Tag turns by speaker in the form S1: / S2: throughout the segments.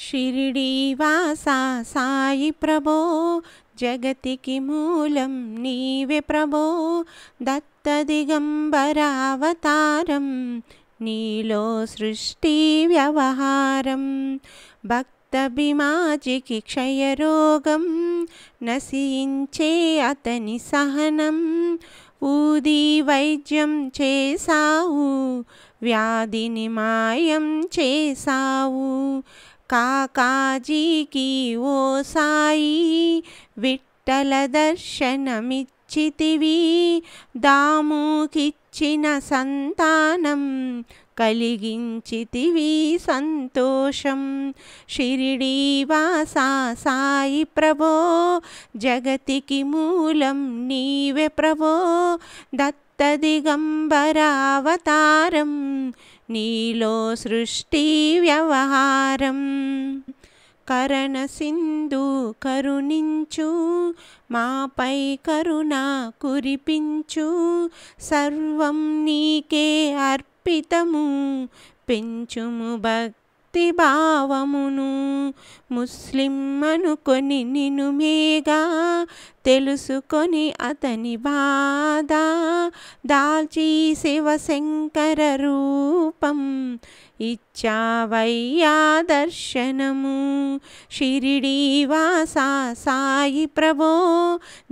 S1: షిరిడీవాసా సాయి ప్రభో జగతికి మూలం నీవే ప్రభో దత్త దిగంబరావతారం నీలో సృష్టి వ్యవహారం భక్త బిమాజికి క్షయరోగం నశించే అతని సహనం ఊది వైద్యం చేసావు వ్యాధిని మాయం చేసావు కాకాజీకి ఓ సాయి విఠ్ఠల దర్శనమిచ్చితివి దాముకిచ్చిన సంతానం కలిగించితివి సంతోషం షిరిడీవాసా సాయి ప్రభో జగతికి మూలం నీవే ప్రభో దత్త దిగంబరావతారం నీలో సృష్టి వ్యవహారం కరణ సింధు కరుణించు మాపై కరుణ కురిపించు సర్వం నీకే అర్పితము పెంచుము భక్తి భావమును ముస్లిం అనుకొని నిన్ను మేగా తెలుసుకొని అతని బాధ దాల్చి శివశంకర రూపం ఇచ్చావయ్యా దర్శనము షిరిడీవాసా సాయి ప్రభో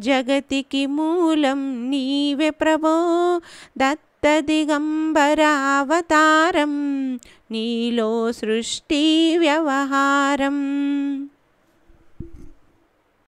S1: జగతికి మూలం నీవే ప్రభో దత్త దిగంబరావతారం నీలో సృష్టి వ్యవహారం